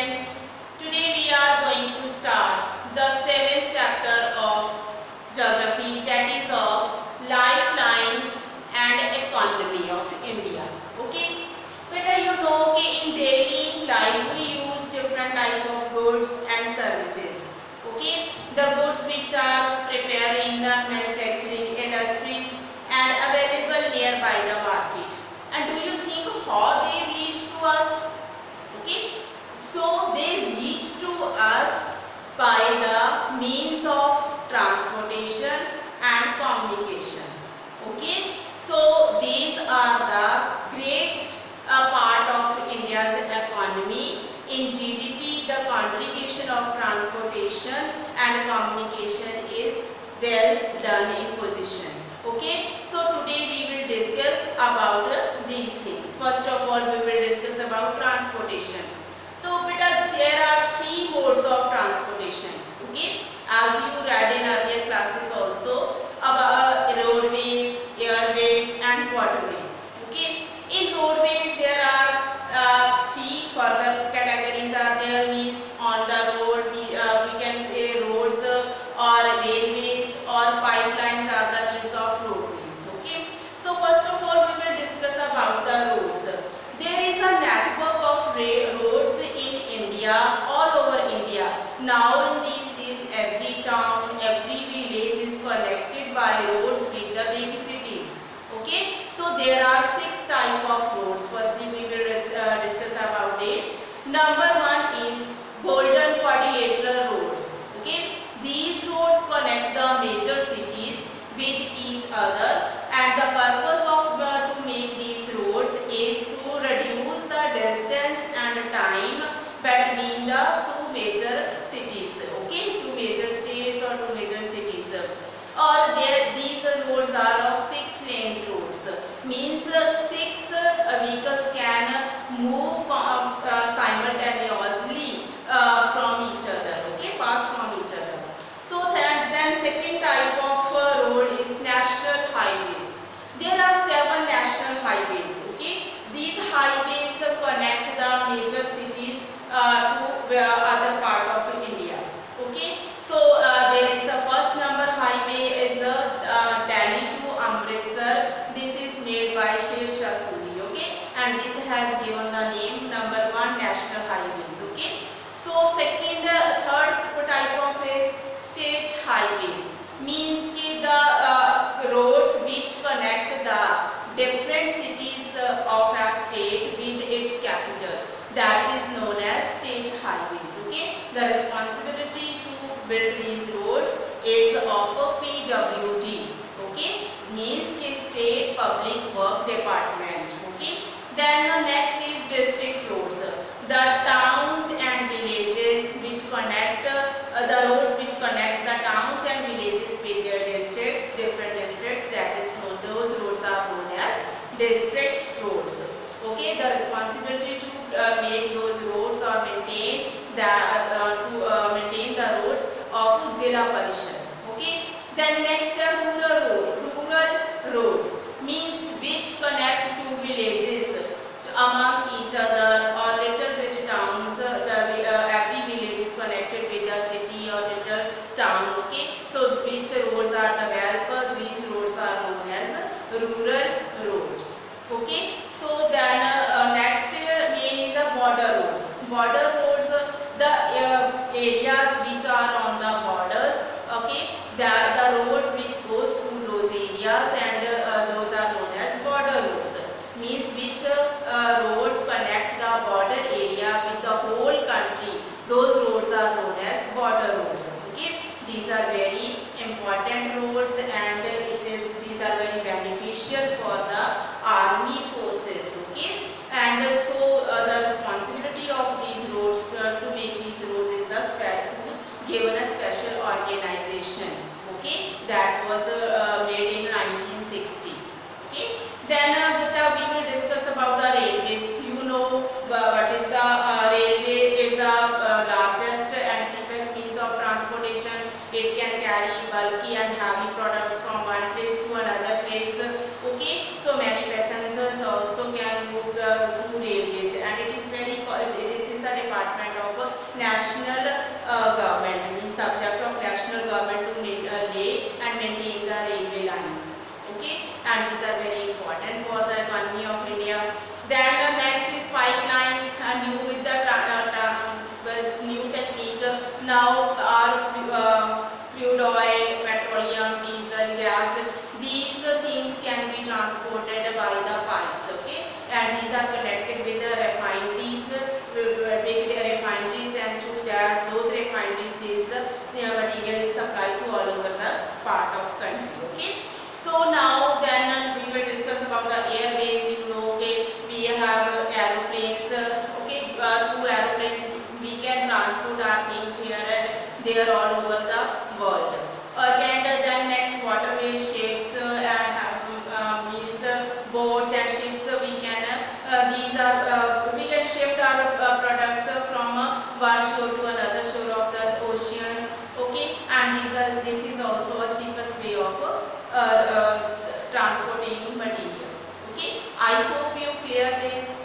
students, today we are going to start the 7th chapter of geography, that is of lifelines and economy of India. Okay, beta you know कि in daily life we use different type of goods and services. Okay, the goods which are prepared in the manufacturing industries and available nearby the market. And do you think how they reach to us? Okay, so they reach to us by the means of transportation and communications. Okay, so these are the great part of India's economy. In GDP, the contribution of transportation and communication is well done in position. Okay, so today we will discuss about these things. First of all, we will discuss about transportation. So beta, there are three modes of transportation. Okay, as you read in earlier classes also about roadways, airways and waterways. Okay, in roadways there are three further categories are there, means on the road we can say roads or railways or pipelines are the means of roadways. Okay, so first of all we will discuss about the roads. There is a network of roads in India, all over India. Now in these days every town, every village is connected by roads with the big cities. Okay, so there are 6 type of roads. Firstly we will discuss about this. Number 1 is golden quadrilateral roads. Okay, these roads connect the major cities with each other, and the purpose of to make these roads is to reduce the distance and time between the two major cities. Okay, two major states or two major cities. Or these roads are of 6 lanes roads, means 6 vehicles can move simultaneously from each other. Okay, pass from each other. So then second type of road is national highways. There are 7 national highways. Okay, these highways connect the major cities to other part of India. Okay, so there is a first number highway is Delhi to Amritsar. This is made by Sher Shah Suri. Okay, and this has given the name number 1 national highways. Okay, so third type of is state highways, means ki the roads which connect the different cities of a state with its capital, that is known as state highways. Okay, the responsibility to build these roads is of a PWD. Okay, means ki state public work department. Okay, then next is district roads, the towns and villages which connect the roads which connect the towns and villages with their districts, different districts, that is known, those roads are known as district roads. Okay, the responsibility to make those roads or maintain maintain the roads of Zilla Parishad. Okay, then next rural roads, means which connect two villages among each other or little bit towns. Every village is connected with a city or little town. Okay, so which roads are developed, these roads are known as rural roads. Okay, so then next main is the border roads. Border roads, the areas which are on the borders. Okay, the roads which goes through those areas, and those are known as border roads, means which roads connect the border area with the whole country. Those roads are known as border roads. Okay, these are very important roads, and these are very beneficial for the army forces. Okay, and so the responsibility of these roads to make these roads is given a special organization. Okay, that was made in 1960. Okay, then we will discuss about the railways. You know what is the railway is the largest and cheapest means of transportation. It can carry bulky and heavy products from one place to another place. Okay, so many passengers also can move through railways, and it is this is the department of and these are very important for the economy of India. Then next is pipelines, new with the with new technique. Now our crude oil, petroleum, diesel, gas, these things can be transported by the pipes, okay, and these are connected with the refineries, big refineries, and through that those refineries this material is supplied to all over the part of country, okay. So now then we will discuss about the airways. You know, okay, we have aeroplanes, okay, through aeroplanes we can transport our things here and there all over the world. And then next waterways, ships means boats and ships. We can these are we can shift our products from one shore to another shore of the ocean, okay, and this is also a cheapest way of transporting material, okay. I hope you clear this.